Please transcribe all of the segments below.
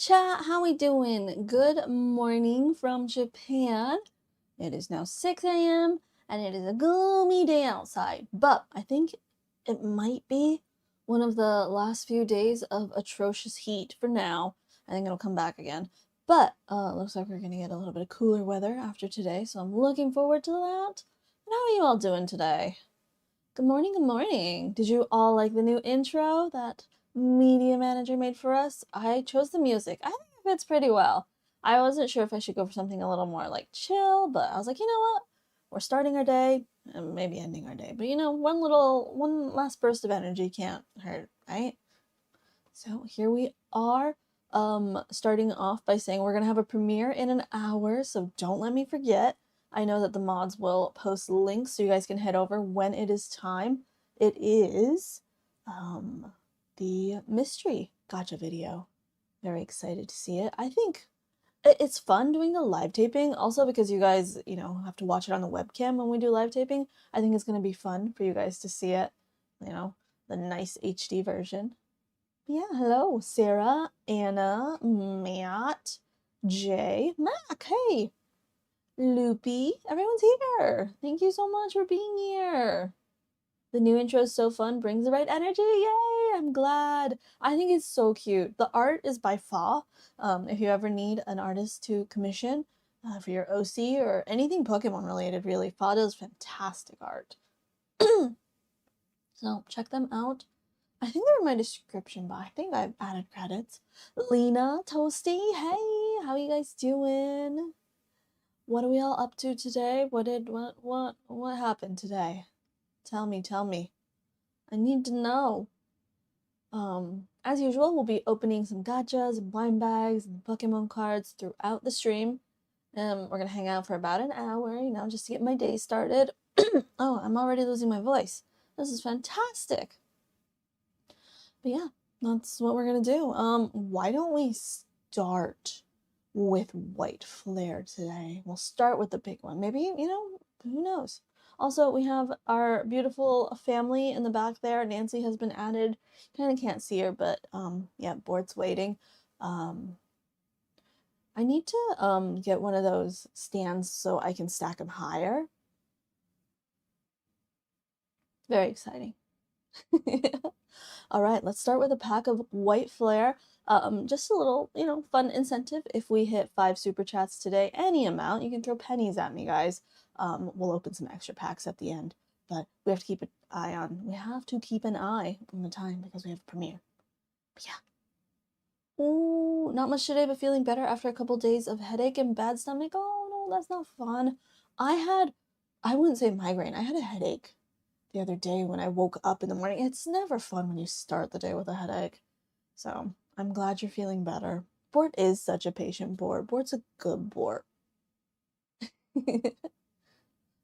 chat, how we doing? Good morning from Japan. It is now 6 a.m. and it is a gloomy day outside, but I think it might be one of the last few days of atrocious heat for now. I think it'll come back again, but looks like we're gonna get a little bit of cooler weather after today, so I'm looking forward to that. And how are you all doing today? Good morning, good morning. Did you all like the new intro that media manager made for us? I chose the music. I think it fits pretty well. I wasn't sure if I should go for something a little more like chill, but I was like, you know what? We're starting our day and maybe ending our day, but one last burst of energy can't hurt, right? So here we are, starting off by saying we're gonna have a premiere in an hour, so don't let me forget. I know that the mods will post links so you guys can head over when it is time. It is the mystery Gacha video. Very excited to see it. I think it's fun doing the live taping, also because you guys, have to watch it on the webcam when we do live taping. I think it's going to be fun for you guys to see it, the nice HD version. Yeah, hello, Sarah, Anna, Matt, Jay, Mac, hey, Loopy, everyone's here. Thank you so much for being here. The new intro is so fun, brings the right energy. Yay, I'm glad. I think it's so cute. The art is by Fa. If you ever need an artist to commission for your OC or anything Pokemon related, really, Fa does fantastic art. So check them out. I think they're in my description, but I think I've added credits. Lena, Toasty, hey, how you guys doing? What are we all up to today? What happened today? Tell me. I need to know. As usual, we'll be opening some gachas and blind bags and Pokemon cards throughout the stream. We're gonna hang out for about an hour, just to get my day started. Oh, I'm already losing my voice. This is fantastic. But yeah, that's what we're gonna do. Why don't we start with White Flare today? We'll start with the big one. Maybe, who knows? Also, we have our beautiful family in the back there. Nancy has been added. Kind of can't see her, but yeah, Bort's waiting. I need to get one of those stands so I can stack them higher. Very exciting. All right, let's start with a pack of White Flare. Just a little, fun incentive. If we hit 5 super chats today, any amount, you can throw pennies at me, guys. We'll open some extra packs at the end, but we have to keep an eye on the time because we have a premiere. But yeah. Ooh, not much today, but feeling better after a couple days of headache and bad stomach. Oh no, that's not fun. I wouldn't say migraine. I had a headache the other day when I woke up in the morning. It's never fun when you start the day with a headache. So I'm glad you're feeling better. Bort is such a patient Bort. Bort's a good Bort.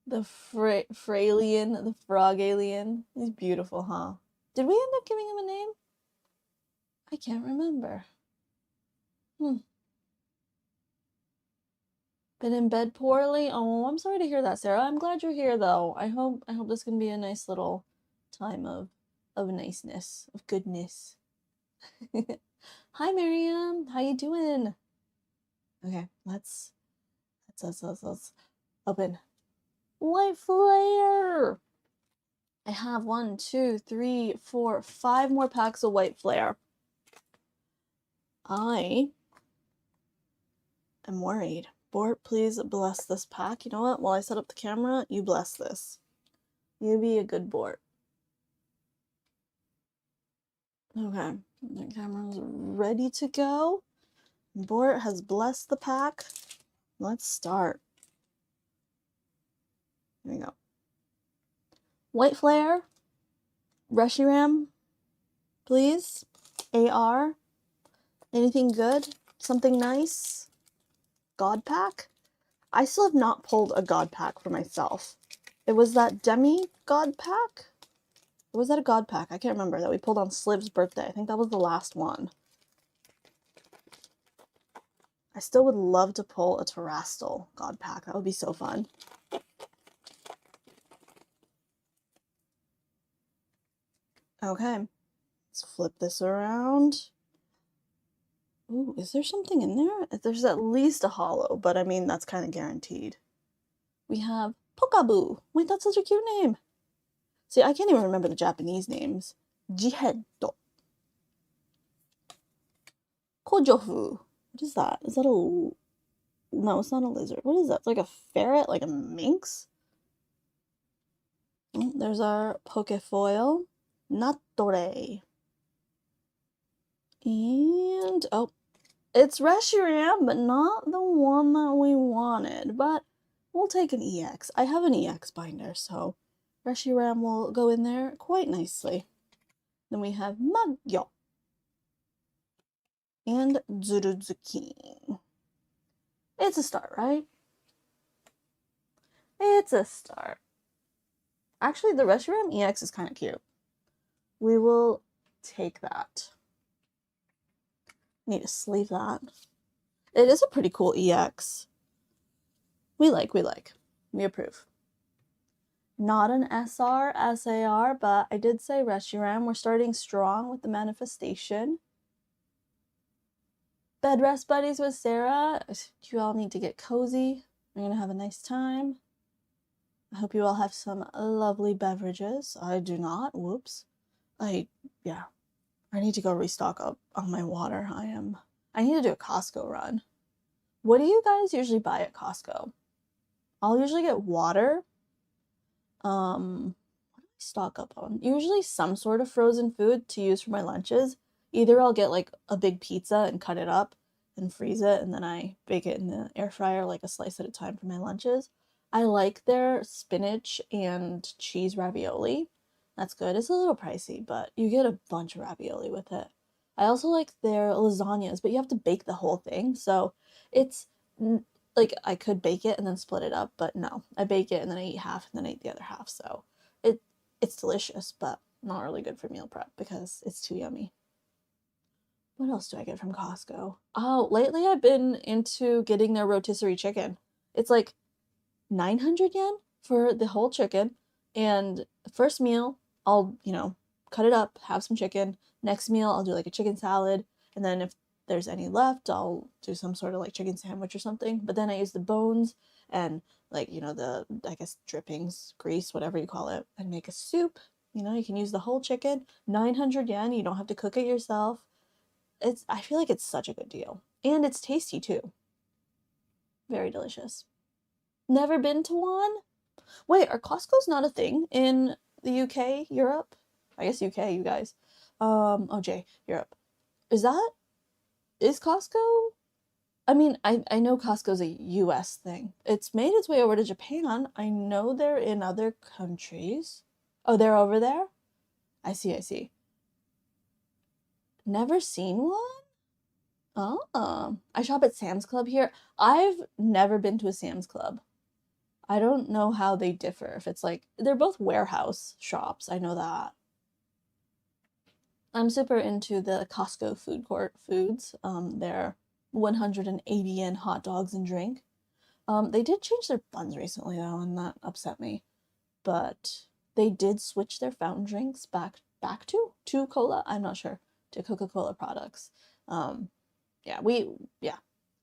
The Frailian, the frog alien. He's beautiful, huh? Did we end up giving him a name? I can't remember. Been in bed poorly? Oh, I'm sorry to hear that, Sarah. I'm glad you're here, though. I hope this can be a nice little time of niceness, of goodness. Hi, Miriam. How you doing? Okay, let's open White Flare. I have 1, 2, 3, 4, 5 more packs of White Flare. I am worried. Bort, please bless this pack. You know what? While I set up the camera, you bless this. You be a good Bort. Okay, the camera's ready to go. Bort has blessed the pack. Let's start. Here we go. White Flare, Reshiram, please. AR, anything good? Something nice? God pack? I still have not pulled a God pack for myself. It was that Demi God pack? Or was that a God pack? I can't remember, that we pulled on Sliv's birthday. I think that was the last one. I still would love to pull a Terrastal God pack. That would be so fun. Okay, let's flip this around. Ooh, is there something in there? There's at least a hollow, but I mean, that's kind of guaranteed. We have Pokabu. Wait, that's such a cute name. See, I can't even remember the Japanese names. Jihedo. Kojofu. What is that? Is that a... No, it's not a lizard. What is that? It's like a ferret? Like a minx? Oh, there's our Pokefoil. Nattore. And, oh, it's Reshiram, but not the one that we wanted. But we'll take an EX. I have an EX binder, so Reshiram will go in there quite nicely. Then we have Magyo. And Zuruzuki. It's a start, right? It's a start. Actually, the Reshiram EX is kind of cute. We will take that. Need to sleeve that. It is a pretty cool EX. We like. We approve. Not an SR, SAR, but I did say Reshiram. We're starting strong with the manifestation. Bed rest buddies with Sarah. You all need to get cozy. We're going to have a nice time. I hope you all have some lovely beverages. I do not. Whoops. I need to go restock up on my water. I need to do a Costco run. What do you guys usually buy at Costco? I'll usually get water. What do I stock up on? Usually some sort of frozen food to use for my lunches. Either I'll get like a big pizza and cut it up and freeze it, and then I bake it in the air fryer like a slice at a time for my lunches. I like their spinach and cheese ravioli. That's good. It's a little pricey, but you get a bunch of ravioli with it. I also like their lasagnas, but you have to bake the whole thing. So it's like I could bake it and then split it up, but no. I bake it and then I eat half and then I eat the other half. So it's delicious, but not really good for meal prep because it's too yummy. What else do I get from Costco? Oh, lately I've been into getting their rotisserie chicken. It's like 900 yen for the whole chicken. And first meal, I'll, cut it up, have some chicken. Next meal, I'll do like a chicken salad. And then if there's any left, I'll do some sort of like chicken sandwich or something. But then I use the bones and like, the, I guess, drippings, grease, whatever you call it, and make a soup. You can use the whole chicken. 900 yen. You don't have to cook it yourself. I feel like it's such a good deal. And it's tasty too. Very delicious. Never been to one? Wait, are Costco's not a thing in the UK, Europe? I guess UK, you guys. OJ, Europe. Is Costco? I mean, I know Costco's a US thing. It's made its way over to Japan. I know they're in other countries. Oh, they're over there? I see. Never seen one? Oh, I shop at Sam's Club here. I've never been to a Sam's Club. I don't know how they differ. If it's like, they're both warehouse shops. I know that. I'm super into the Costco food court foods. Their 180 yen hot dogs and drink. They did change their buns recently though, and that upset me. But they did switch their fountain drinks back to cola. I'm not sure, to Coca-Cola products. I'm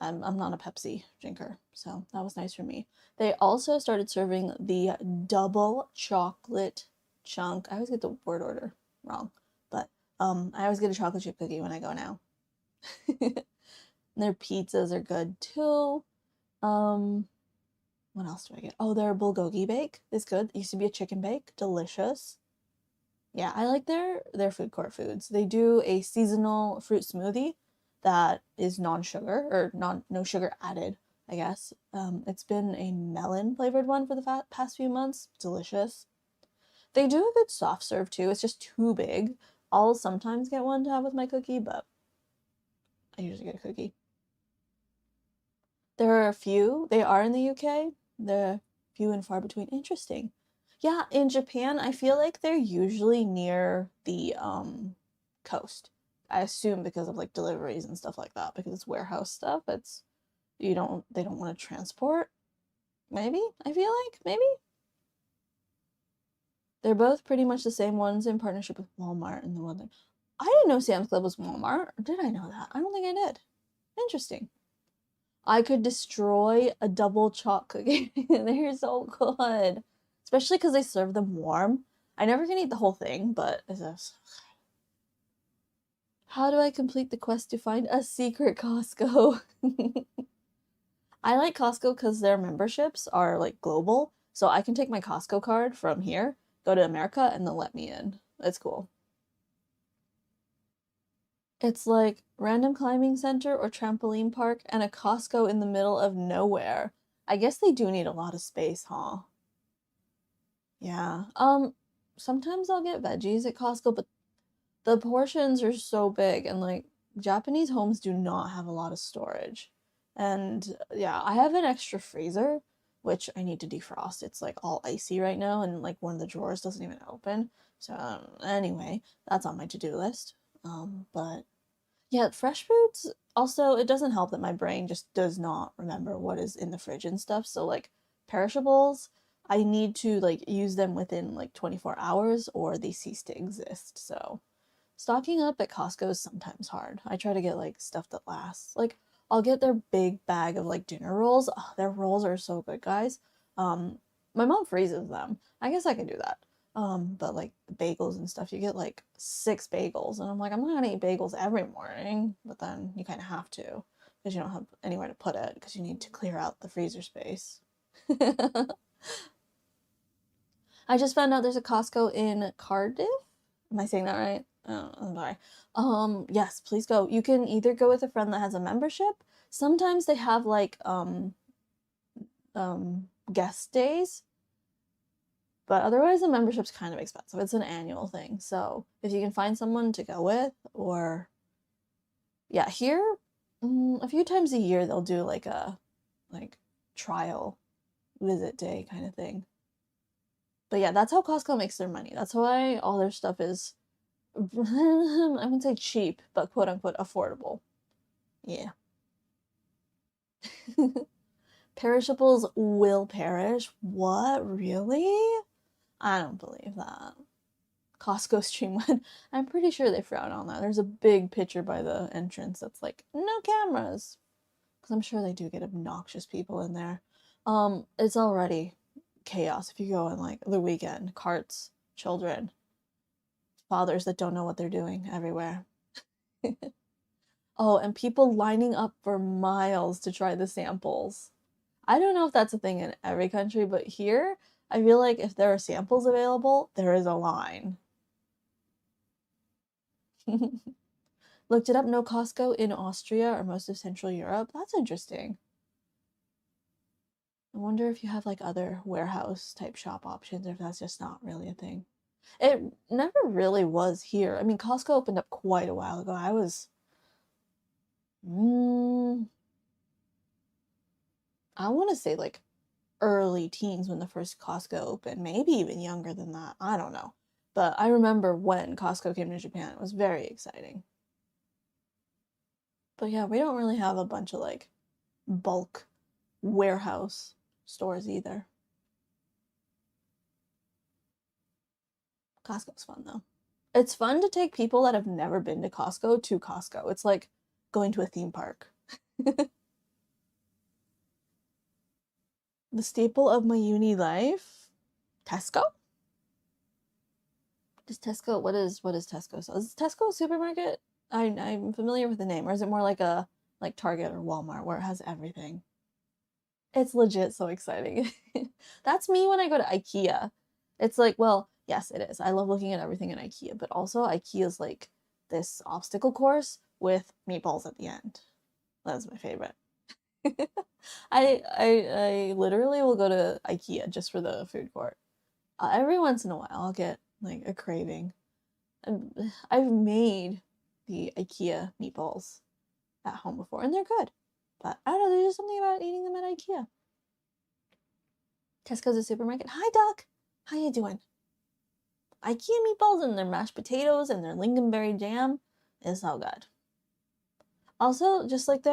not a Pepsi drinker, so that was nice for me. They also started serving the double chocolate chunk. I always get the word order wrong, but I always get a chocolate chip cookie when I go now. Their pizzas are good too. What else do I get? Oh, their bulgogi bake is good. It used to be a chicken bake, delicious. Yeah, I like their food court foods. They do a seasonal fruit smoothie that is non-sugar or no sugar added, I guess. It's been a melon flavored one for the past few months. Delicious. They do a good soft serve too. It's just too big. I'll sometimes get one to have with my cookie, but I usually get a cookie. There are a few. They are in the UK. They're few and far between. Interesting. Yeah, in Japan, I feel like they're usually near the coast. I assume because of like deliveries and stuff like that, because it's warehouse stuff. They don't want to transport. Maybe, I feel like, maybe. They're both pretty much the same ones in partnership with Walmart and the one that I didn't know Sam's Club was Walmart. Or did I know that? I don't think I did. Interesting. I could destroy a double choc cookie. They're so good. Especially because they serve them warm. I never can eat the whole thing, but it's just... How do I complete the quest to find a secret Costco? I like Costco because their memberships are like global. So I can take my Costco card from here, go to America, and they'll let me in. It's cool. It's like random climbing center or trampoline park and a Costco in the middle of nowhere. I guess they do need a lot of space, huh? Yeah. Sometimes I'll get veggies at Costco, but the portions are so big and like Japanese homes do not have a lot of storage. And yeah, I have an extra freezer, which I need to defrost. It's like all icy right now and like one of the drawers doesn't even open. So anyway, that's on my to-do list. But yeah, fresh foods also, it doesn't help that my brain just does not remember what is in the fridge and stuff. So like perishables, I need to like use them within like 24 hours or they cease to exist. So stocking up at Costco is sometimes hard. I try to get like stuff that lasts. Like I'll get their big bag of like dinner rolls. Oh, their rolls are so good, guys. My mom freezes them. I guess I can do that. But like the bagels and stuff, you get like 6 bagels, and I'm like, I'm not gonna eat bagels every morning, but then you kind of have to because you don't have anywhere to put it because you need to clear out the freezer space. I just found out there's a Costco in Cardiff. Am I saying that right? Oh, I'm sorry. Yes, please go. You can either go with a friend that has a membership. Sometimes they have like guest days. But otherwise, the membership's kind of expensive. It's an annual thing. So if you can find someone to go with, or yeah, here a few times a year they'll do like a trial visit day kind of thing. But yeah, that's how Costco makes their money. That's why all their stuff is I wouldn't say cheap, but quote unquote affordable. Yeah. Perishables will perish. What? Really? I don't believe that. Costco Streamwood. I'm pretty sure they frown on that. There's a big picture by the entrance that's like, no cameras. Because I'm sure they do get obnoxious people in there. It's already chaos if you go on like the weekend. Carts, children, fathers that don't know what they're doing everywhere. Oh, and people lining up for miles to try the samples. I don't know if that's a thing in every country, but here, I feel like if there are samples available, there is a line. Looked it up, no Costco in Austria or most of Central Europe. That's interesting. I wonder if you have like other warehouse type shop options or if that's just not really a thing. It never really was here. I mean, Costco opened up quite a while ago. I was I want to say like early teens when the first Costco opened, maybe even younger than that. I don't know. But I remember when Costco came to Japan. It was very exciting. But yeah, we don't really have a bunch of like bulk warehouse stores either. Costco's fun though. It's fun to take people that have never been to Costco. It's like going to a theme park. The staple of my uni life? Tesco? What is Tesco? So is Tesco a supermarket? I'm familiar with the name, or is it more like a like Target or Walmart where it has everything? It's legit so exciting. That's me when I go to IKEA. It's like, well, yes, it is. I love looking at everything in IKEA, but also IKEA's like this obstacle course with meatballs at the end. That's my favorite. I literally will go to IKEA just for the food court. Every once in a while, I'll get like a craving. I've made the IKEA meatballs at home before, and they're good. But I don't know, there's just something about eating them at IKEA. Tesco's a supermarket. Hi, Doc. How you doing? IKEA meatballs and their mashed potatoes and their lingonberry jam is so good. Also, just like we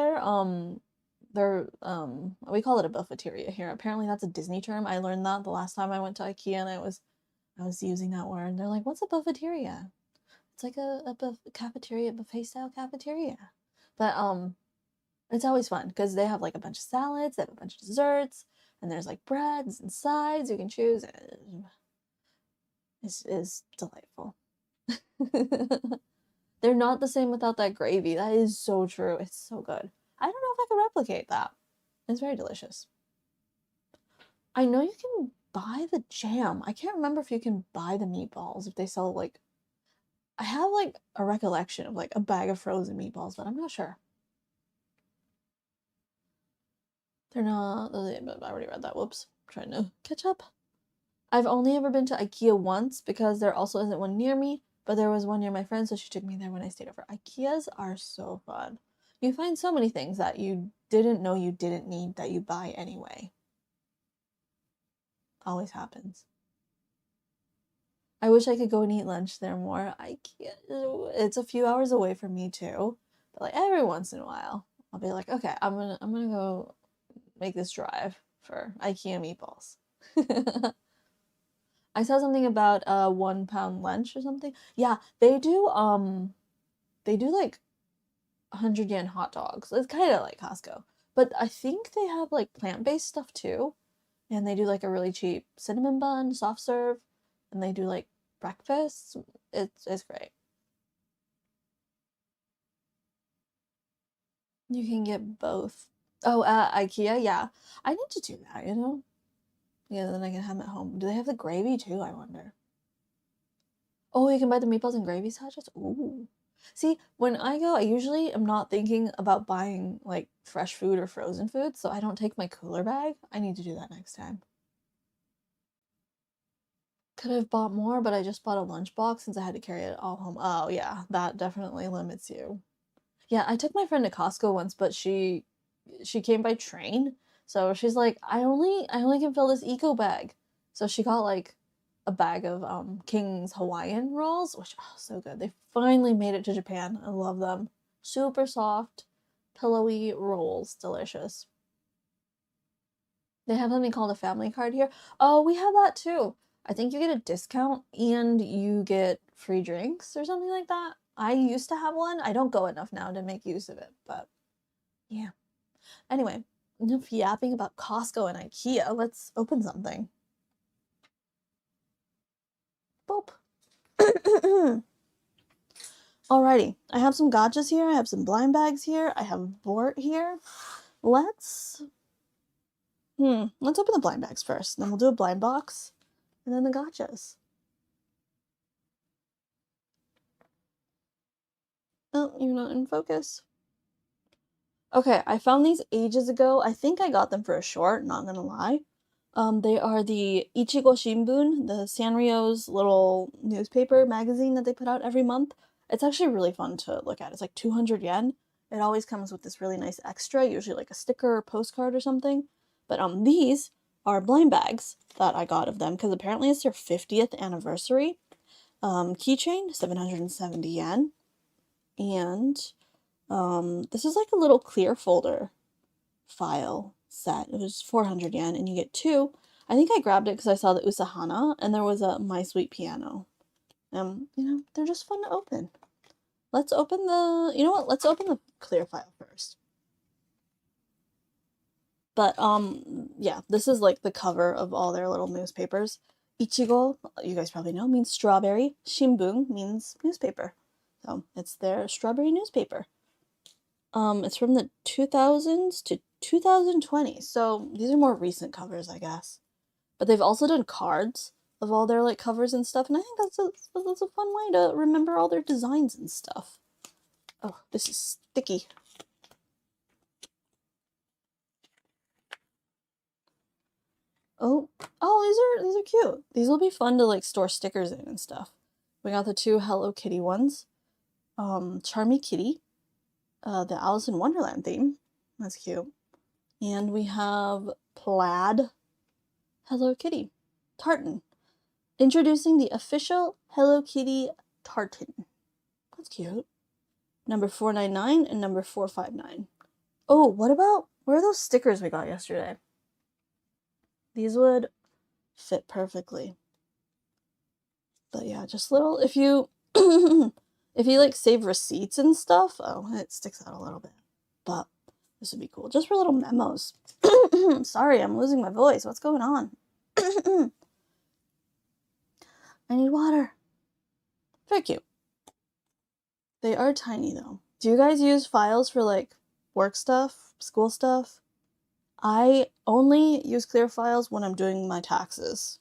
call it a buffeteria here. Apparently that's a Disney term. I learned that the last time I went to IKEA and I was using that word. And they're like, what's a buffeteria? It's like a cafeteria, buffet style cafeteria. But It's always fun because they have like a bunch of salads, they have a bunch of desserts, and there's like breads and sides you can choose. It's delightful. They're not the same without that gravy. That is so true. It's so good. I don't know if I could replicate that. It's very delicious. I know you can buy the jam. I can't remember if you can buy the meatballs, if they sell like, I have like a recollection of like a bag of frozen meatballs, but I'm not sure. They're not, I already read that. Whoops. I'm trying to catch up. I've only ever been to IKEA once because there also isn't one near me, but there was one near my friend, so she took me there when I stayed over. IKEAs are so fun. You find so many things that you didn't know you didn't need that you buy anyway. Always happens. I wish I could go and eat lunch there more. IKEA, it's a few hours away from me too, but like every once in a while, I'll be like, okay, I'm gonna go make this drive for IKEA meatballs. I saw something about a 1 pound lunch or something. Yeah, they do like 100 yen hot dogs. It's kind of like Costco, but I think they have like plant-based stuff too, and they do like a really cheap cinnamon bun soft serve, and they do like breakfast. It's great. You can get both. Oh, IKEA, yeah. I need to do that, you know? Yeah, then I can have them at home. Do they have the gravy too, I wonder? Oh, you can buy the meatballs and gravy sachets? Ooh. See, when I go, I usually am not thinking about buying like fresh food or frozen food, so I don't take my cooler bag. I need to do that next time. Could have bought more, but I just bought a lunchbox since I had to carry it all home. Oh, yeah, that definitely limits you. Yeah, I took my friend to Costco once, but she came by train. So she's like, I only can fill this eco bag. So she got like a bag of King's Hawaiian rolls, which oh so good. They finally made it to Japan. I love them. Super soft, pillowy rolls, delicious. They have something called a family card here. Oh, we have that too. I think you get a discount and you get free drinks or something like that. I used to have one. I don't go enough now to make use of it, but yeah. Anyway, enough yapping about Costco and IKEA. Let's open something. Boop. Alrighty, I have some gachas here. I have some blind bags here. I have Bort here. Let's open the blind bags first. Then we'll do a blind box, and then the gachas. Oh, you're not in focus. Okay, I found these ages ago. I think I got them for a short, not gonna lie. They are the Ichigo Shimbun, the Sanrio's little newspaper magazine that they put out every month. It's actually really fun to look at. It's like 200 yen. It always comes with this really nice extra, usually like a sticker or postcard or something. But these are blind bags that I got of them because apparently it's their 50th anniversary. Keychain, 770 yen. And this is like a little clear folder file set. It was 400 yen, and you get two. I think I grabbed it because I saw the Usahana, and there was a My Sweet Piano. You know, they're just fun to open. Let's open the, you know what? Let's open the clear file first. But, yeah, this is like the cover of all their little newspapers. Ichigo, you guys probably know, means strawberry. Shimbun means newspaper. So it's their strawberry newspaper. It's from the 2000s to 2020. So these are more recent covers, I guess. But they've also done cards of all their like covers and stuff, and I think that's a fun way to remember all their designs and stuff. Oh, this is sticky. Oh, these are cute. These will be fun to like store stickers in and stuff. We got the two Hello Kitty ones. Charmy Kitty. The Alice in Wonderland theme. That's cute. And we have plaid Hello Kitty tartan. Introducing the official Hello Kitty tartan. That's cute. Number 499 and number 459. Oh, where are those stickers we got yesterday? These would fit perfectly. But yeah, just little, if you if you like save receipts and stuff, oh, it sticks out a little bit. But This would be cool. Just for little memos. Sorry, I'm losing my voice. What's going on? I need water. Very cute. They are tiny though. Do you guys use files for like work stuff, school stuff? I only use clear files when I'm doing my taxes.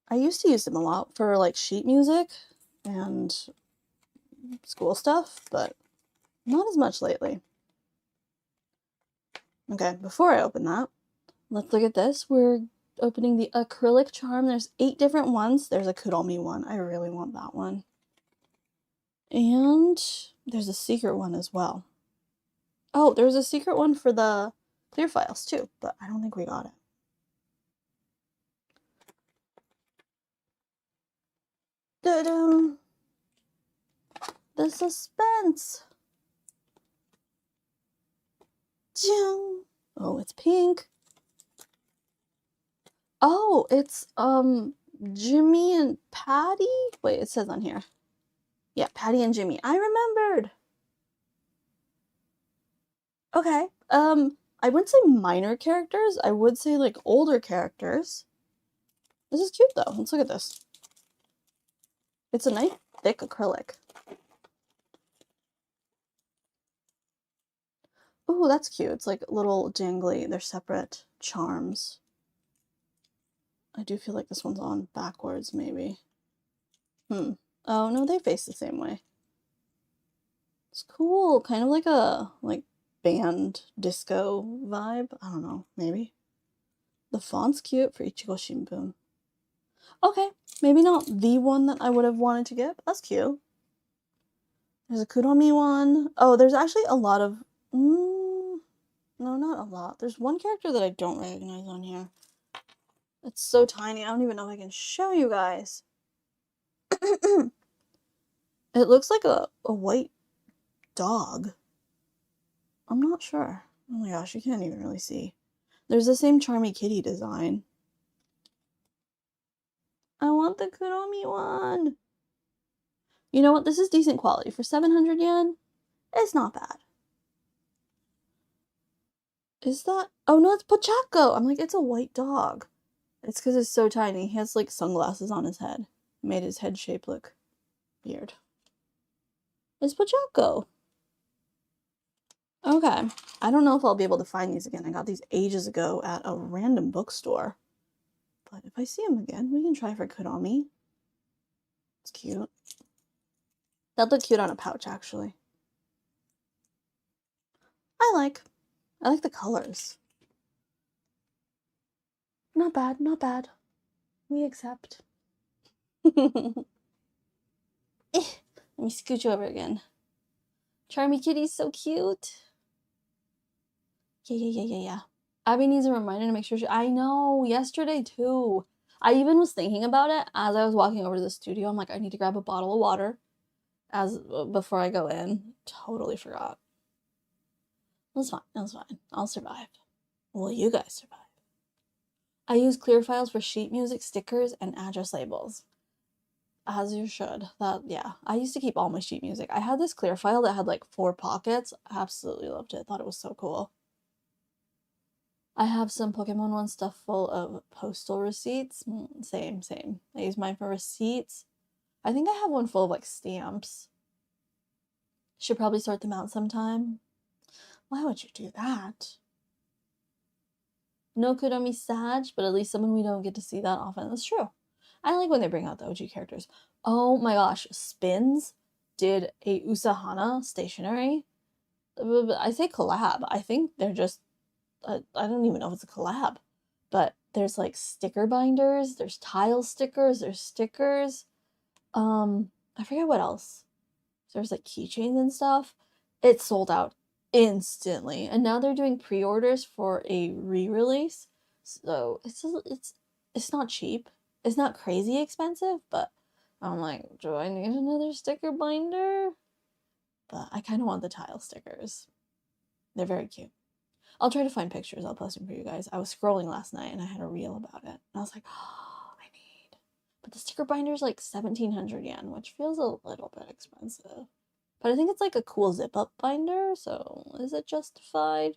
I used to use them a lot for like sheet music and school stuff, but not as much lately. Okay, before I open that, let's look at this. We're opening the acrylic charm. There's 8 different ones. There's a Kuromi one. I really want that one. And there's a secret one as well. Oh, there's a secret one for the clear files too, but I don't think we got it. Da-dum. The suspense. Oh, it's pink. Oh, it's Jimmy and Patty. Wait, it says on here. Yeah, Patty and Jimmy. I remembered. Okay. I wouldn't say minor characters. I would say like older characters. This is cute though. Let's look at this. It's a nice thick acrylic. Ooh, that's cute. It's like little jangly. They're separate charms. I do feel like this one's on backwards, maybe. Oh, no, they face the same way. It's cool. Kind of like a, band disco vibe. I don't know, maybe. The font's cute for Ichigo Shimbun. Okay, maybe not the one that I would have wanted to get, but that's cute. There's a Kuromi one. Oh, there's actually a lot of... no, not a lot. There's one character that I don't recognize on here. It's so tiny, I don't even know if I can show you guys. It looks like a white dog. I'm not sure. Oh my gosh, you can't even really see. There's the same Charmy Kitty design. I want the Kuromi one. You know what? This is decent quality. For 700 yen, it's not bad. Is that... Oh no, it's Pochacco! I'm like, it's a white dog. It's because it's so tiny. He has like sunglasses on his head. Made his head shape look weird. It's Pochacco. Okay. I don't know if I'll be able to find these again. I got these ages ago at a random bookstore. But if I see them again, we can try for Kuromi. It's cute. That'd look cute on a pouch, actually. I like the colors. Not bad, not bad. We accept. Let me scooch over again. Charmy Kitty's so cute. Yeah. Abby needs a reminder to make sure I know, yesterday too. I even was thinking about it as I was walking over to the studio. I'm like, I need to grab a bottle of water before I go in. Totally forgot. That's fine. I'll survive. Will you guys survive? I use clear files for sheet music, stickers, and address labels. As you should. Yeah. I used to keep all my sheet music. I had this clear file that had like 4 pockets. I absolutely loved it. Thought it was so cool. I have some Pokemon one stuff full of postal receipts. Same. I use mine for receipts. I think I have one full of like stamps. Should probably sort them out sometime. Why would you do that? No Kuromi Sag, but at least someone we don't get to see that often. That's true. I like when they bring out the OG characters. Oh my gosh, Spins did a Usahana stationery. I say collab. I think they're just... I don't even know if it's a collab. But there's like sticker binders, there's tile stickers, there's stickers. I forget what else. There's like keychains and stuff. It sold out instantly, and now they're doing pre-orders for a re-release, so it's not cheap, it's not crazy expensive, but I'm like, do I need another sticker binder? But I kind of want the tile stickers. They're very cute. I'll try to find pictures. I'll post them for you guys. I was scrolling last night and I had a reel about it, and I was like, oh, I need. But the sticker binder is like 1,700 yen, which feels a little bit expensive. But I think it's like a cool zip-up binder, so is it justified?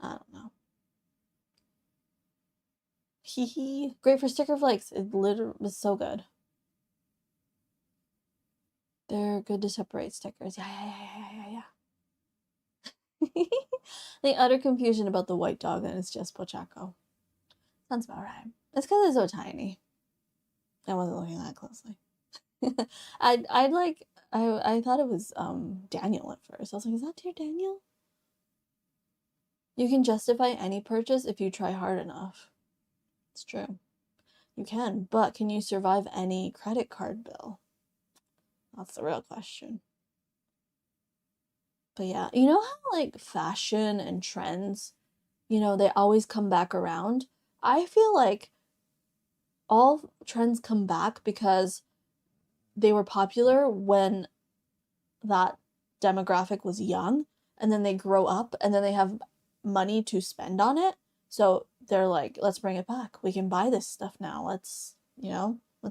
I don't know. Hee. Great for sticker flakes. It literally is so good. They're good to separate stickers. Yeah. The utter confusion about the white dog and it's just Pochaco. Sounds about right. It's because it's so tiny. I wasn't looking that closely. I thought it was Daniel at first. I was like, is that dear Daniel? You can justify any purchase if you try hard enough. It's true. You can, but can you survive any credit card bill? That's the real question. But yeah, you know how like fashion and trends, you know, they always come back around? I feel like all trends come back because they were popular when that demographic was young, and then they grow up and then they have money to spend on it. So they're like, let's bring it back. We can buy this stuff now. Let's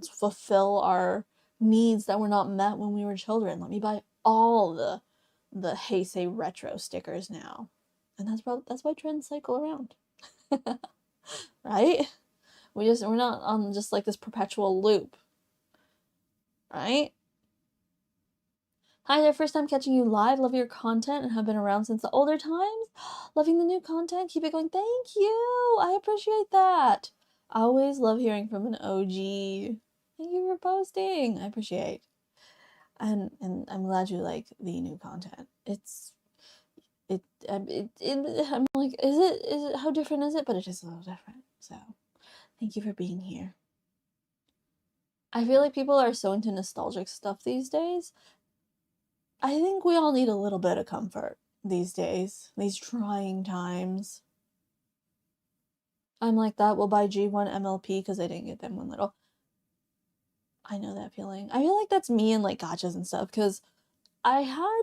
fulfill our needs that were not met when we were children. Let me buy all the Heisei retro stickers now. And that's why trends cycle around. Right? We're not on just like this perpetual loop. Right? Hi there, first time catching you live. Love your content and have been around since the older times. Loving the new content. Keep it going. Thank you. I appreciate that. I always love hearing from an OG. Thank you for posting. I appreciate. And I'm glad you like the new content. I'm like, is it how different is it? But it is a little different. So thank you for being here. I feel like people are so into nostalgic stuff these days. I think we all need a little bit of comfort these days, these trying times. I'm like that. We'll buy G1 MLP because I didn't get them when little. I know that feeling. I feel like that's me and like gachas and stuff because I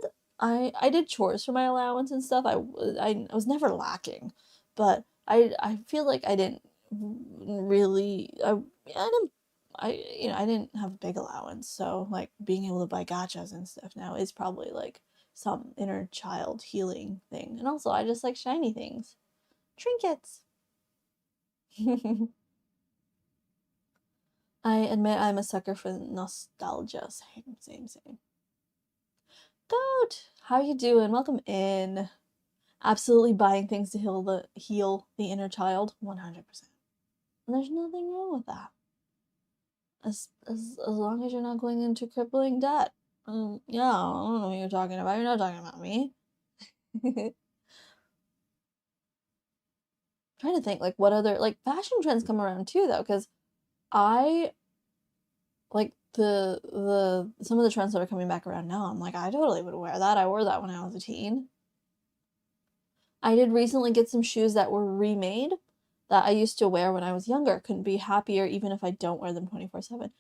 did chores for my allowance and stuff. I was never lacking, but I feel like I didn't really I didn't have a big allowance, so like being able to buy gachas and stuff now is probably like some inner child healing thing. And also I just like shiny things. Trinkets. I admit I'm a sucker for nostalgia. Same. Goat, how you doing? Welcome in. Absolutely buying things to heal the inner child, 100%. And there's nothing wrong with that. As long as you're not going into crippling debt. Yeah, I don't know what you're talking about. You're not talking about me. Trying to think like what other like fashion trends come around too though, because I like the some of the trends that are coming back around now. I'm like, I totally would wear that. I wore that when I was a teen. I did recently get some shoes that were remade that I used to wear when I was younger. Couldn't be happier even if I don't wear them 24/7.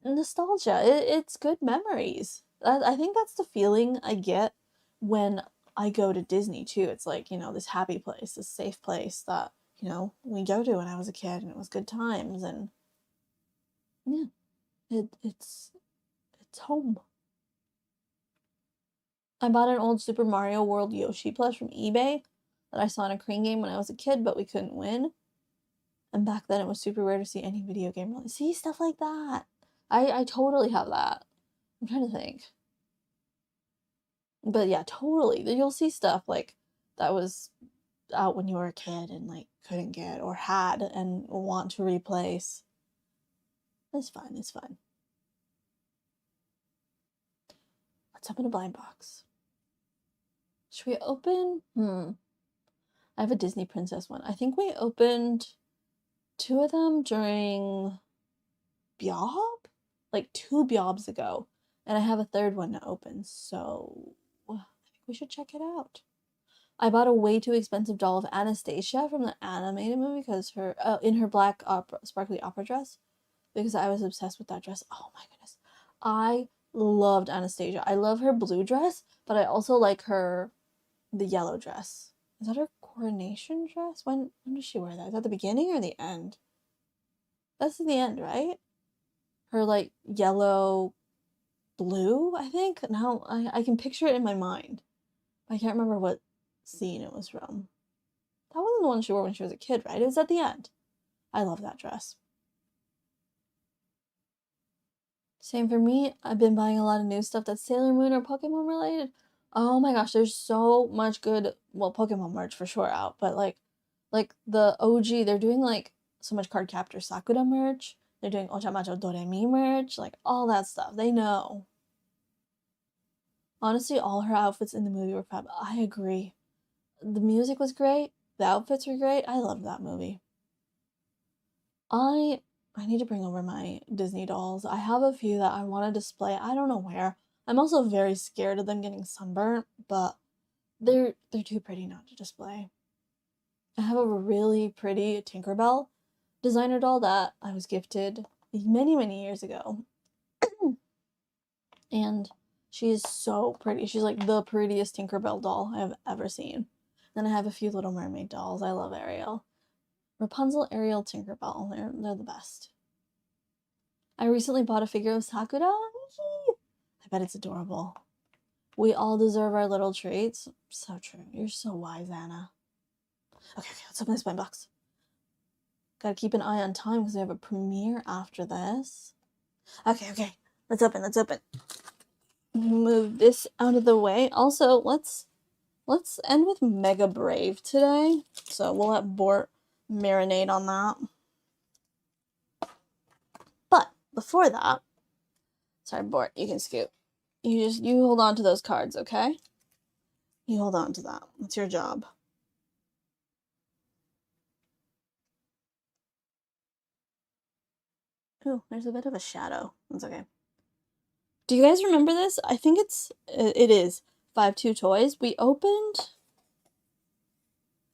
Nostalgia, it's good memories. I think that's the feeling I get when I go to Disney too. It's like, you know, this happy place, this safe place that, you know, we go to when I was a kid and it was good times, and yeah, it's home. I bought an old Super Mario World Yoshi plush from eBay that I saw in a crane game when I was a kid, but we couldn't win. And back then it was super rare to see any video game release. See, stuff like that. I totally have that. I'm trying to think. But yeah, totally. You'll see stuff like that was out when you were a kid and like couldn't get or had and want to replace. It's fine. Let's open a blind box. Should we open? I have a Disney princess one. I think we opened 2 of them during Byob? Like 2 Byobs ago. And I have a 3rd one to open, so I think we should check it out. I bought a way too expensive doll of Anastasia from the animated movie because in her black sparkly opera dress, because I was obsessed with that dress. Oh my goodness. I loved Anastasia. I love her blue dress, but I also like the yellow dress. Is that her coronation dress? When does she wear that? Is that the beginning or the end? That's the end, right? Her like yellow blue, I think. Now I can picture it in my mind. I can't remember what scene it was from. That wasn't the one she wore when she was a kid, right? It was at the end. I love that dress. Same for me. I've been buying a lot of new stuff that's Sailor Moon or Pokemon related. Oh my gosh, there's so much good, well, Pokemon merch for sure out, but like the OG, they're doing like so much Card Captor Sakura merch. They're doing Ochamacho Doremi merch, like all that stuff. They know. Honestly, all her outfits in the movie were fab. I agree. The music was great. The outfits were great. I loved that movie. I need to bring over my Disney dolls. I have a few that I want to display. I don't know where. I'm also very scared of them getting sunburnt, but they're too pretty not to display. I have a really pretty Tinkerbell designer doll that I was gifted many, many years ago. And she is so pretty. She's like the prettiest Tinkerbell doll I have ever seen. Then I have a few Little Mermaid dolls. I love Ariel. Rapunzel, Ariel, Tinkerbell. They're the best. I recently bought a figure of Sakura. I bet it's adorable. We all deserve our little treats. So true. You're so wise, Anna. Okay, let's open this blind box. Gotta keep an eye on time because we have a premiere after this. Okay. Let's open. Move this out of the way. Also, let's end with Mega Brave today. So we'll let Bort marinate on that. But before that, sorry, Bort, you can scoot. You hold on to those cards, okay? You hold on to that. That's your job. Ooh, there's a bit of a shadow. That's okay. Do you guys remember this? I think it is 5-2 Toys. We opened,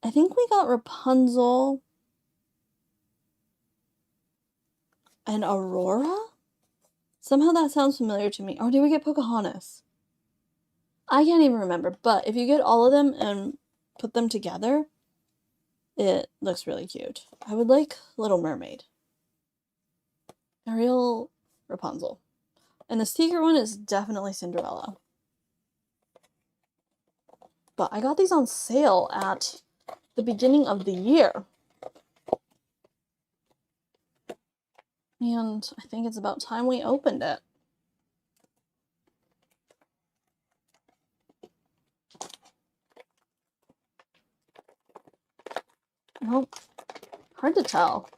I think we got Rapunzel and Aurora? Somehow that sounds familiar to me. Or did we get Pocahontas? I can't even remember, but if you get all of them and put them together, it looks really cute. I would like Little Mermaid. Ariel, Rapunzel. And the secret one is definitely Cinderella. But I got these on sale at the beginning of the year. And I think it's about time we opened it. Well, hard to tell.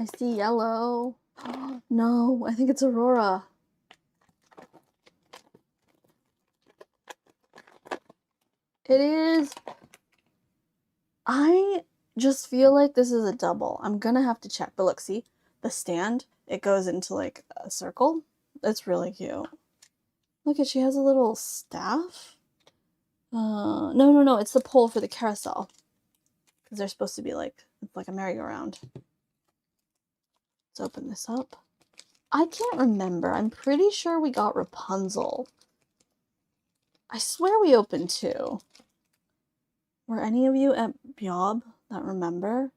I see yellow. No, I think it's Aurora. It is. I just feel like this is a double. I'm gonna have to check. But look, see? The stand, it goes into like a circle. It's really cute. Look at, she has a little staff. No. It's the pole for the carousel. Because they're supposed to be like, it's like a merry-go-round. Let's open this up. I can't remember. I'm pretty sure we got Rapunzel. I swear we opened 2. Were any of you at Biob that remember?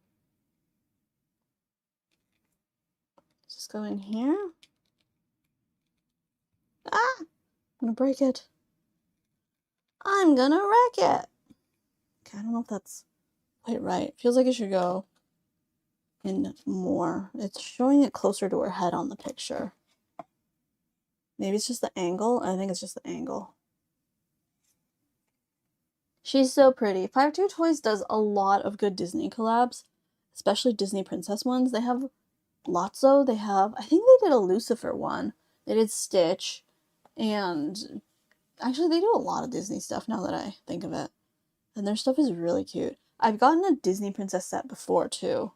Let's just go in here. Ah! I'm gonna break it. I'm gonna wreck it. Okay, I don't know if that's quite right. Feels like it should go in more. It's showing it closer to her head on the picture. Maybe it's just the angle. I think it's just the angle. She's so pretty. 5-2 Toys does a lot of good Disney collabs, especially Disney princess ones. They have Lotso. They have, I think they did a Lucifer one. They did Stitch. And actually they do a lot of Disney stuff now that I think of it. And their stuff is really cute. I've gotten a Disney princess set before too.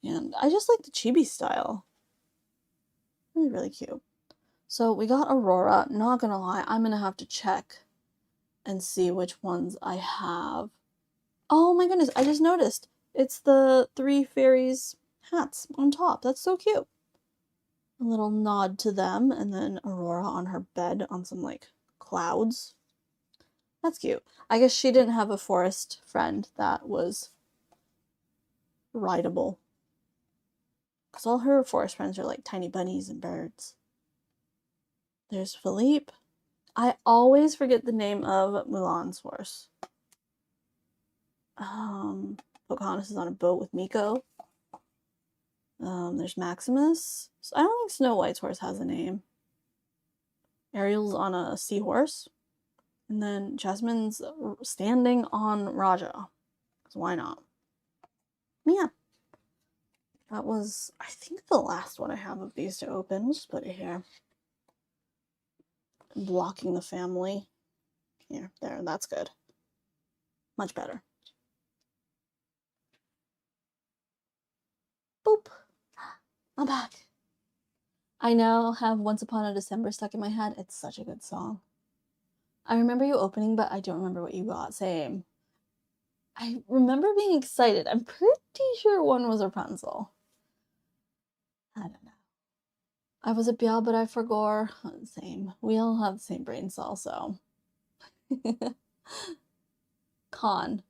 And I just like the chibi style. Really, really cute. So we got Aurora. Not gonna lie, I'm gonna have to check and see which ones I have. Oh my goodness, I just noticed. It's the 3 fairies hats on top. That's so cute. A little nod to them, and then Aurora on her bed on some like clouds. That's cute. I guess she didn't have a forest friend that was rideable. Because all her forest friends are like tiny bunnies and birds. There's Philippe. I always forget the name of Mulan's horse. Pocahontas is on a boat with Miko. There's Maximus. So I don't think Snow White's horse has a name. Ariel's on a seahorse. And then Jasmine's standing on Raja. So why not? Yeah. That was, I think, the last one I have of these to open. We'll just put it here. Blocking the family. Here, there, that's good. Much better. Boop. I'm back. I now have Once Upon a December stuck in my head. It's such a good song. I remember you opening, but I don't remember what you got. Same. I remember being excited. I'm pretty sure one was Rapunzel. I don't know. I was a Bial, but I forgot. Same. We all have the same brain cell, so. Khan.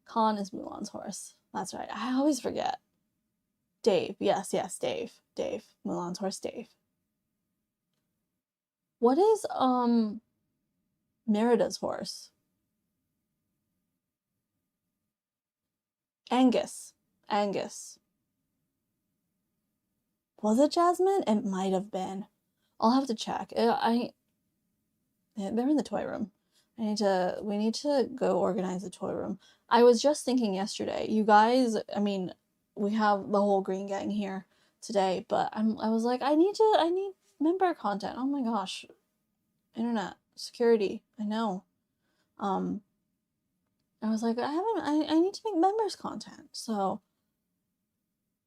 Khan is Mulan's horse. That's right. I always forget. Dave. Yes, Dave. Dave. Mulan's horse, Dave. What is, Merida's horse? Angus. Was it Jasmine? It might have been. I'll have to check. They're in the toy room. We need to go organize the toy room. I was just thinking yesterday, you guys, I mean, we have the whole Green Gang here today, but I was like, I need member content. Oh my gosh. Internet security. I know. I was like, I need to make members content. So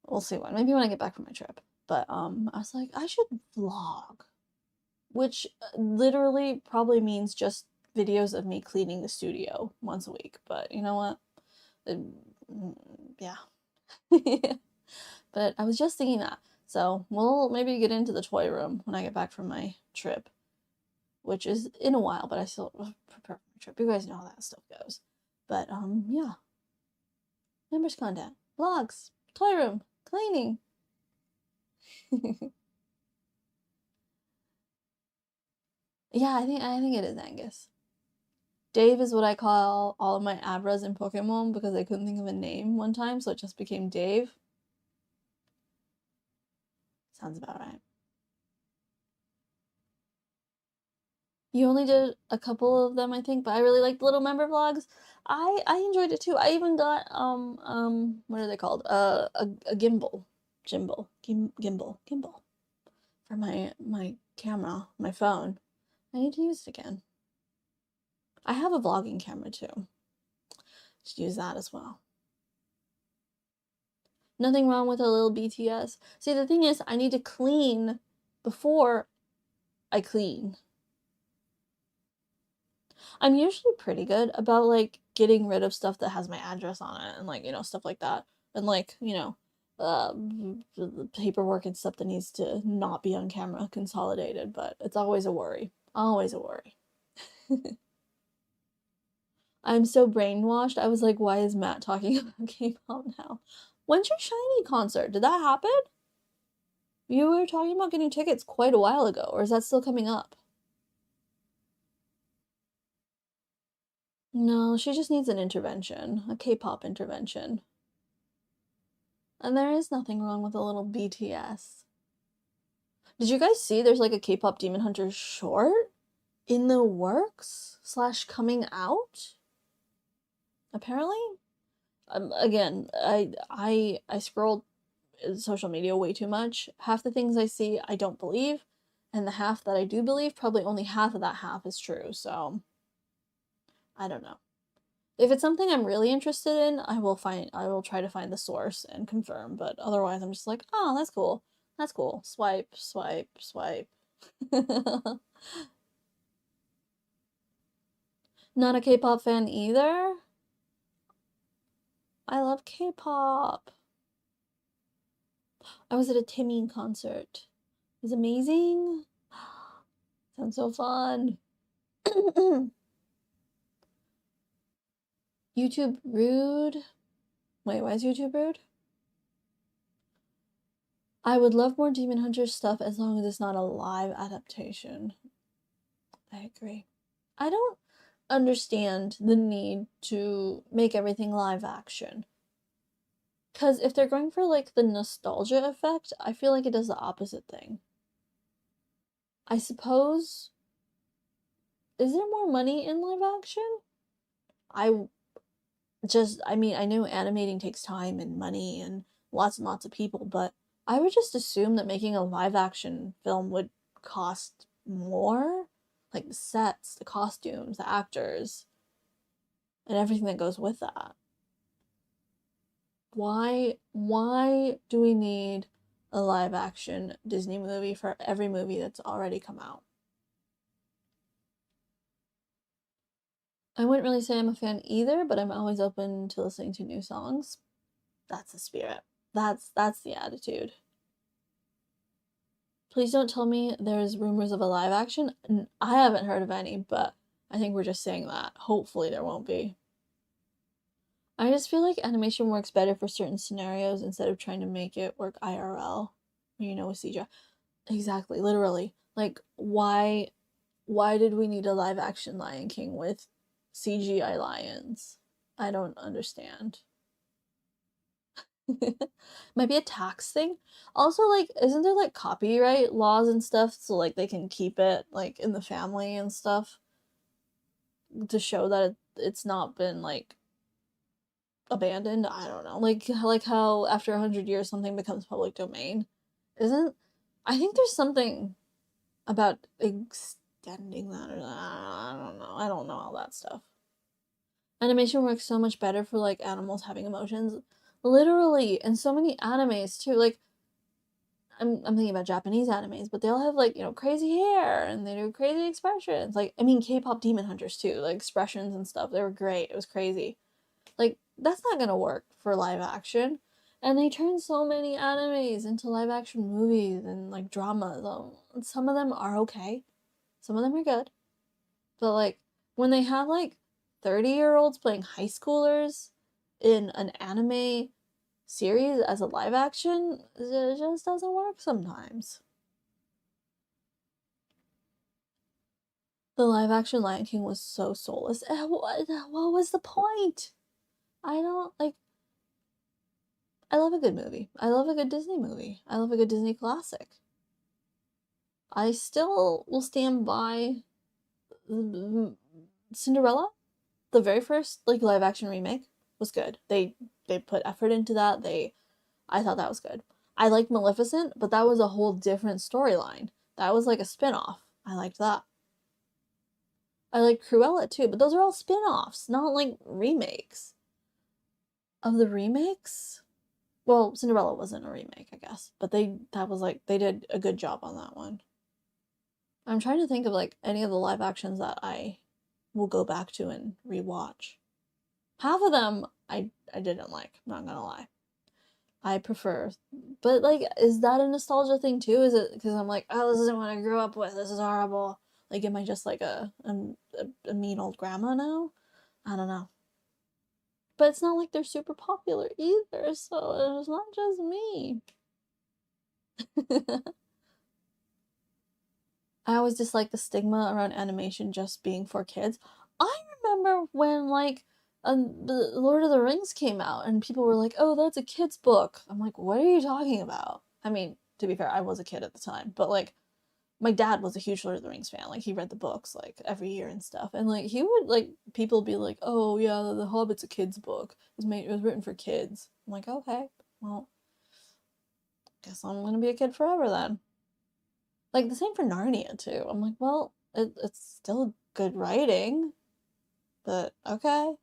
we'll see when. Maybe when I get back from my trip. But I was like, I should vlog. Which literally probably means just videos of me cleaning the studio once a week. But you know what? Yeah. But I was just thinking that. So we'll maybe get into the toy room when I get back from my trip. Which is in a while, but I still prepare for my trip. You guys know how that stuff goes. But yeah. Members content. Vlogs. Toy room. Cleaning. Yeah, I think it is Angus. Dave is what I call all of my Abras in Pokemon because I couldn't think of a name one time, so it just became Dave. Sounds about right. You only did a couple of them, I think, but I really liked the little member vlogs. I enjoyed it too. I even got what are they called? A gimbal for my camera, my phone. I need to use it again. I have a vlogging camera too. Should use that as well. Nothing wrong with a little BTS. See, the thing is, I need to clean before I clean. I'm usually pretty good about like getting rid of stuff that has my address on it and like, you know, stuff like that. And like, you know, the paperwork and stuff that needs to not be on camera consolidated, but it's always a worry. Always a worry. I'm so brainwashed. I was like, why is Matt talking about K-pop now? When's your Shiny concert? Did that happen? You were talking about getting tickets quite a while ago, or is that still coming up? No, she just needs an intervention, a K-pop intervention. And there is nothing wrong with a little BTS. Did you guys see there's like a K-pop Demon Hunter short in the works / coming out? Apparently? Again, I scrolled social media way too much. Half the things I see I don't believe, and the half that I do believe, probably only half of that half is true, so I don't know. If it's something I'm really interested in, I will try to find the source and confirm, but otherwise I'm just like, oh, that's cool. That's cool. Swipe, swipe, swipe. Not a K-pop fan either? I love K-pop. I was at a Timmy concert. It was amazing. Sounds so fun. YouTube rude. Wait, why is YouTube rude? I would love more Demon Hunter stuff as long as it's not a live adaptation. I agree. I don't understand the need to make everything live action. Because if they're going for like the nostalgia effect, I feel like it does the opposite thing. I suppose. Is there more money in live action? I mean, I know animating takes time and money and lots of people, but I would just assume that making a live action film would cost more. Like the sets, the costumes, the actors, and everything that goes with that. Why do we need a live action Disney movie for every movie that's already come out? I wouldn't really say I'm a fan either, but I'm always open to listening to new songs. That's the spirit. That's the attitude. Please don't tell me there's rumors of a live action. I haven't heard of any, but I think we're just saying that. Hopefully there won't be. I just feel like animation works better for certain scenarios instead of trying to make it work IRL, with CGI. Exactly, literally. Like, why did we need a live action Lion King with CGI lions? I don't understand. Might be a tax thing. Also, like, isn't there like copyright laws and stuff so like they can keep it like in the family and stuff to show that it's not been like abandoned? I don't know. Like how after 100 years something becomes public domain. I think there's something about extending that, or I don't know. I don't know all that stuff. Animation works so much better for like animals having emotions. Literally, and so many animes too. Like I'm thinking about Japanese animes, but they all have like, crazy hair and they do crazy expressions. Like, I mean, K-pop Demon Hunters too, like expressions and stuff. They were great. It was crazy. Like, that's not gonna work for live action. And they turn so many animes into live action movies and like dramas. Some of them are okay. Some of them are good. But like, when they have like 30-year-olds playing high schoolers in an anime series as a live action, it just doesn't work sometimes. The live action Lion King was so soulless. What was the point? I don't like. I love a good movie. I love a good Disney movie. I love a good Disney classic. I still will stand by Cinderella. The very first like live action remake was good. They put effort into that. I thought that was good. I liked Maleficent, but that was a whole different storyline. That was like a spin-off. I liked that. I like Cruella too, but those are all spin-offs, not like remakes. Of the remakes? Well, Cinderella wasn't a remake, I guess, but they did a good job on that one. I'm trying to think of like any of the live actions that I will go back to and rewatch. Half of them I didn't like, not gonna lie. I prefer, but like, is that a nostalgia thing too? Is it because I'm like, oh, this isn't what I grew up with, this is horrible? Like, am I just like a mean old grandma now? I don't know. But it's not like they're super popular either, so it's not just me. I always dislike the stigma around animation just being for kids. I remember when like the Lord of the Rings came out and people were like, oh, that's a kid's book. I'm like, what are you talking about? I mean, to be fair, I was a kid at the time, but like my dad was a huge Lord of the Rings fan. Like, he read the books like every year and stuff, and like he would like people be like, oh yeah, the Hobbit's a kid's book. It was written for kids. I'm like, okay, well, guess I'm gonna be a kid forever then. Like, the same for Narnia too. I'm like, well, it's still good writing, but okay.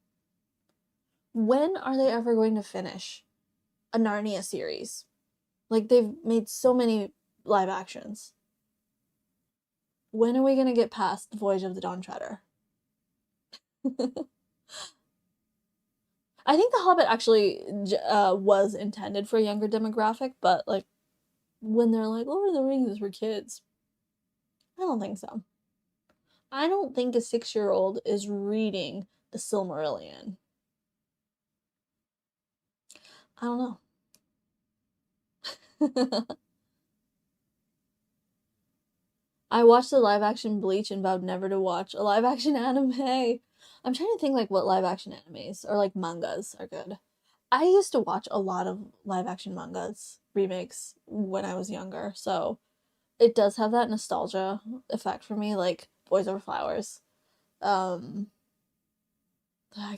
When are they ever going to finish a Narnia series? Like, they've made so many live actions. When are we gonna get past the Voyage of the Dawn Treader? I think The Hobbit actually was intended for a younger demographic, but like, when they're like, Lord of the Rings is for kids, I don't think so. I don't think a 6-year-old is reading the Silmarillion. I don't know. I watched the live action Bleach and vowed never to watch a live action anime. I'm trying to think like what live action animes or like mangas are good. I used to watch a lot of live action mangas remakes when I was younger, so it does have that nostalgia effect for me, like Boys Over Flowers. I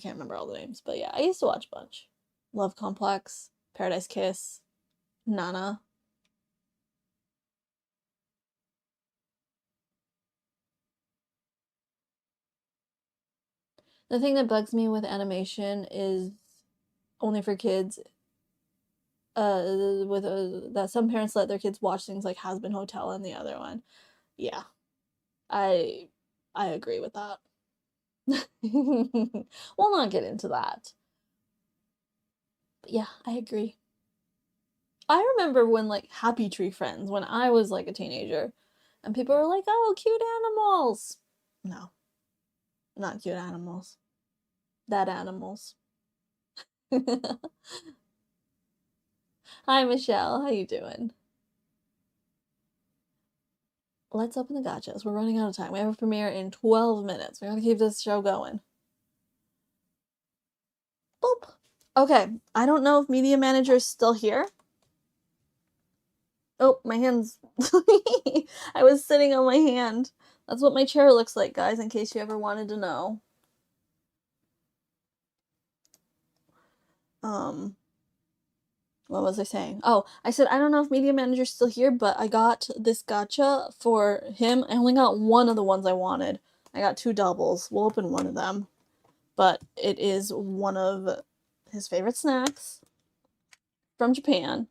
can't remember all the names, but yeah, I used to watch a bunch. Love Complex, Paradise Kiss, Nana. The thing that bugs me with animation is only for kids. That some parents let their kids watch things like Has Been Hotel and the other one. Yeah, I agree with that. We'll not get into that. But yeah, I agree. I remember when like Happy Tree Friends, when I was like a teenager, and people were like, "Oh, cute animals." No, not cute animals. Dead animals. Hi, Michelle. How you doing? Let's open the gachas. We're running out of time. We have a premiere in 12 minutes. We gotta keep this show going. Boop. Okay, I don't know if media manager is still here. Oh, my hand's... I was sitting on my hand. That's what my chair looks like, guys, in case you ever wanted to know. What was I saying? Oh, I said I don't know if media manager's still here, but I got this gacha for him. I only got one of the ones I wanted. I got 2 doubles. We'll open one of them. But it is one of his favorite snacks from Japan.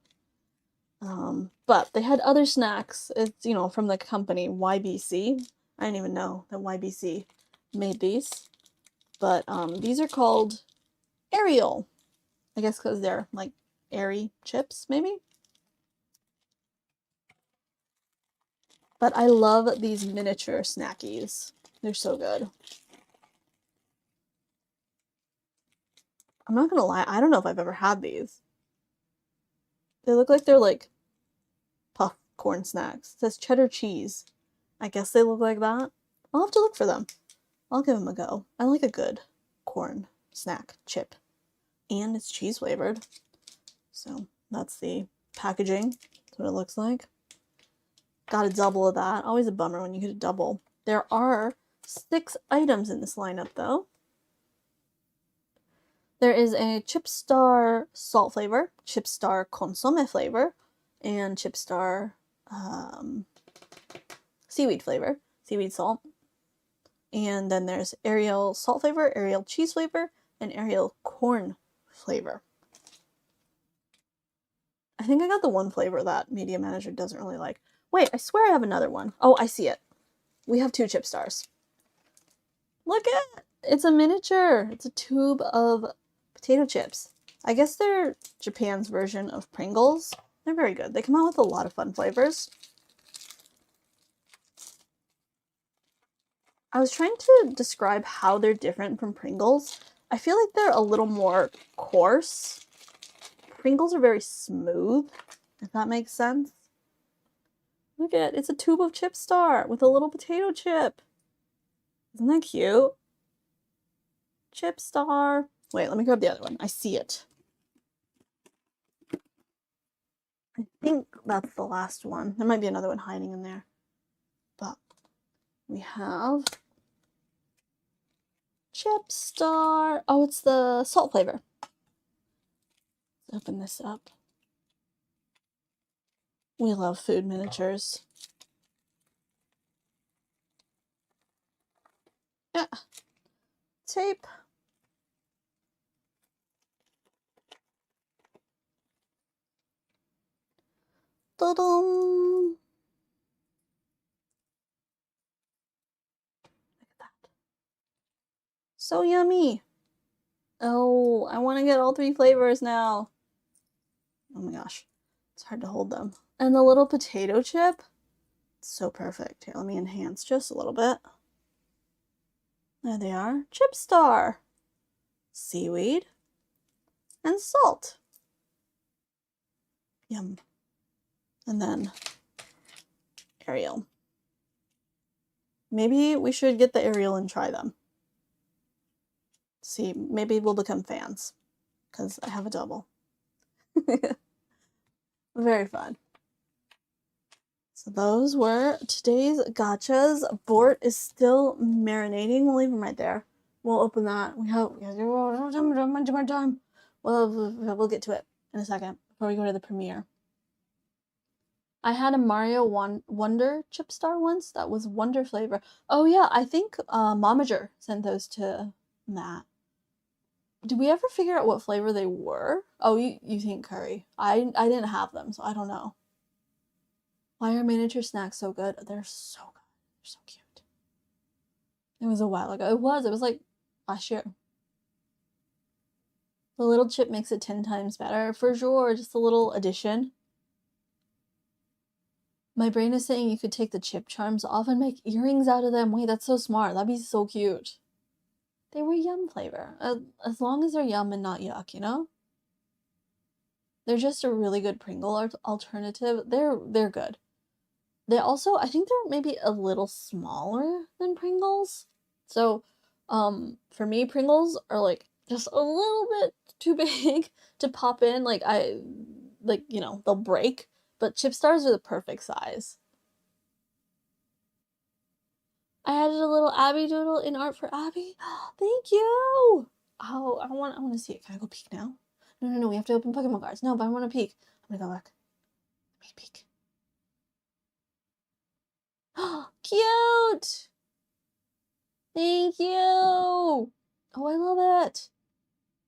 But they had other snacks. It's, you know, from the company YBC. I didn't even know that YBC made these. But these are called Ariel. I guess because they're like airy chips, maybe? But I love these miniature snackies. They're so good. I'm not gonna lie, I don't know if I've ever had these. They look like they're like puff corn snacks. It says cheddar cheese. I guess they look like that. I'll have to look for them. I'll give them a go. I like a good corn snack chip. And it's cheese flavored. So that's the packaging. That's what it looks like. Got a double of that. Always a bummer when you get a double. There are 6 items in this lineup though. There is a Chip Star salt flavor, Chip Star consomme flavor, and Chip Star seaweed flavor, seaweed salt. And then there's Ariel salt flavor, Ariel cheese flavor, and Ariel corn flavor. I think I got the one flavor that media manager doesn't really like. Wait, I swear I have another one. Oh, I see it. We have 2 Chip Stars. Look at it. It's a miniature. It's a tube of potato chips. I guess they're Japan's version of Pringles. They're very good. They come out with a lot of fun flavors. I was trying to describe how they're different from Pringles. I feel like they're a little more coarse. Pringles are very smooth, if that makes sense. Look at it. It's a tube of Chip Star with a little potato chip. Isn't that cute? Chip Star. Wait, let me grab the other one. I see it. I think that's the last one. There might be another one hiding in there. But we have Chip Star. Oh, it's the salt flavor. Let's open this up. We love food miniatures. Yeah. Tape. Ta-dum! Look at that. So yummy. Oh, I want to get all 3 flavors now. Oh my gosh. It's hard to hold them. And the little potato chip. It's so perfect. Here, let me enhance just a little bit. There they are. Chip Star. Seaweed. And salt. Yum. And then Ariel. Maybe we should get the Ariel and try them. See, maybe we'll become fans. Because I have a double. Very fun. So those were today's gachas. Bort is still marinating. We'll leave him right there. We'll open that. We have time. We'll get to it in a second before we go to the premiere. I had a Mario Wonder Chip Star once. That was Wonder flavor. Oh yeah, I think Momager sent those to Matt. Did we ever figure out what flavor they were? Oh, you think curry. I didn't have them, so I don't know. Why are miniature snacks so good? They're so good. They're so cute. It was a while ago. It was like last year. The little chip makes it 10 times better. For sure, just a little addition. My brain is saying you could take the chip charms off and make earrings out of them. Wait, that's so smart. That'd be so cute. They were yum flavor. As long as they're yum and not yuck, you know? They're just a really good Pringle alternative. They're good. They also, I think they're maybe a little smaller than Pringles. So, for me, Pringles are like just a little bit too big to pop in. Like, you know, they'll break. But Chip Stars are the perfect size. I added a little Abby doodle in art for Abby. Thank you! Oh, I want to see it. Can I go peek now? No, we have to open Pokemon cards. No, but I want to peek. I'm gonna go look. Let me peek. Cute! Thank you! Oh, I love it.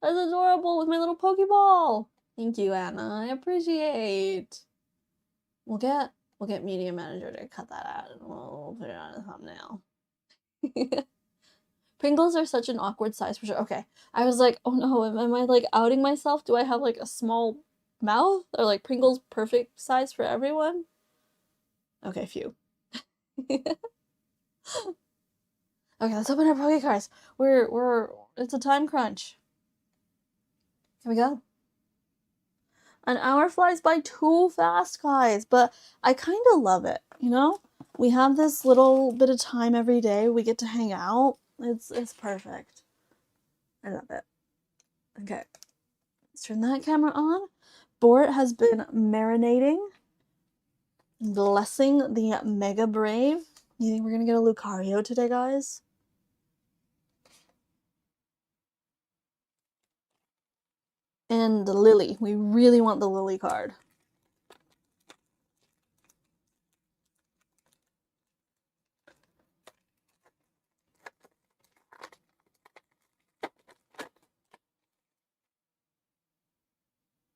That's adorable with my little Pokeball. Thank you, Anna. I appreciate. We'll get Media Manager to cut that out and we'll put it on a thumbnail. Pringles are such an awkward size for sure. Okay, I was like, oh no, am I like outing myself? Do I have like a small mouth? Or like Pringles perfect size for everyone? Okay, phew. Okay, let's open our Poké cards. It's a time crunch. Here we go. An hour flies by too fast, guys, but I kind of love it, you know? We have this little bit of time every day. We get to hang out. It's perfect. I love it. Okay. Let's turn that camera on. Bort has been marinating, blessing the Mega Brave. You think we're gonna get a Lucario today, guys? And the Lily. We really want the Lily card.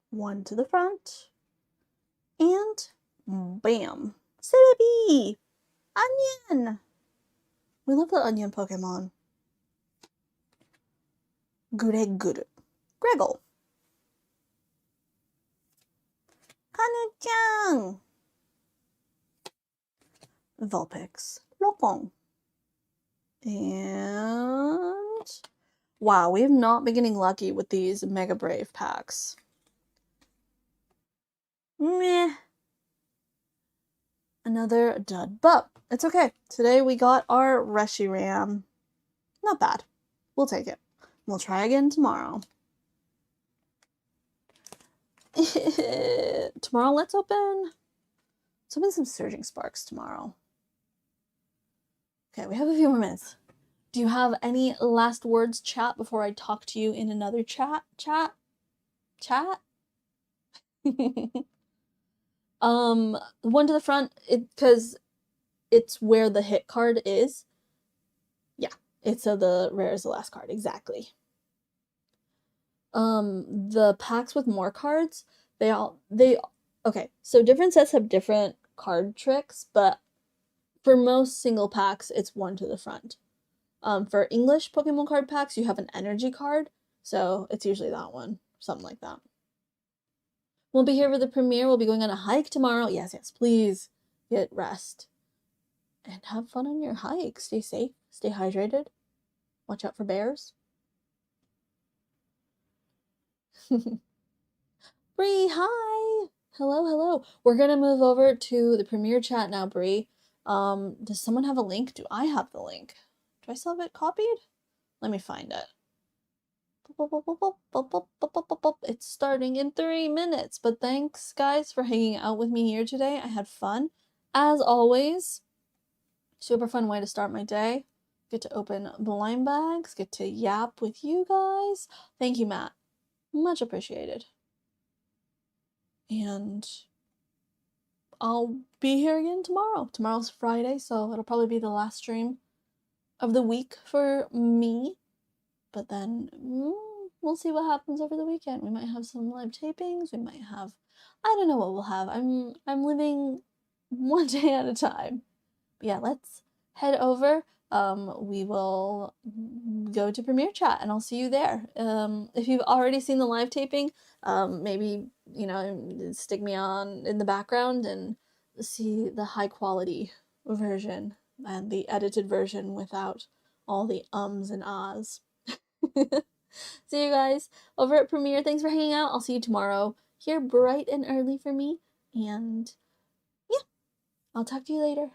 One to the front. And bam. Celebi! Onion! We love the onion Pokemon. Gregor. Kanu-chan! Vulpix. Lokong. And wow, we have not been getting lucky with these Mega Brave packs. Meh. Another dud, but it's okay. Today we got our Reshiram. Not bad. We'll take it. We'll try again tomorrow. Tomorrow, let's open some Surging Sparks tomorrow. Okay, we have a few more minutes. Do you have any last words, chat, before I talk to you in another chat? One to the front, because it's where the hit card is. Yeah, it's so the rare is the last card, exactly. The packs with more cards, okay, so different sets have different card tricks, but for most single packs, it's one to the front. For English Pokemon card packs, you have an energy card, so it's usually that one, something like that. We'll be here for the premiere. We'll be going on a hike tomorrow. Yes, please get rest and have fun on your hike. Stay safe, stay hydrated, watch out for bears. Bree, hi! Hello. We're gonna move over to the premiere chat now, Bree. Does someone have a link? Do I have the link? Do I still have it copied? Let me find it. It's starting in 3 minutes, but thanks guys for hanging out with me here today. I had fun. As always, super fun way to start my day. Get to open blind bags, get to yap with you guys. Thank you, Matt. Much appreciated. And I'll be here again tomorrow. Tomorrow's Friday, so it'll probably be the last stream of the week for me. But then we'll see what happens over the weekend. We might have some live tapings. We might have, I don't know what we'll have. I'm living one day at a time. But yeah, let's head over. We will go to Premiere Chat and I'll see you there. If you've already seen the live taping, maybe, stick me on in the background and see the high quality version and the edited version without all the ums and ahs. See you guys over at Premiere. Thanks for hanging out. I'll see you tomorrow here bright and early for me. And yeah, I'll talk to you later.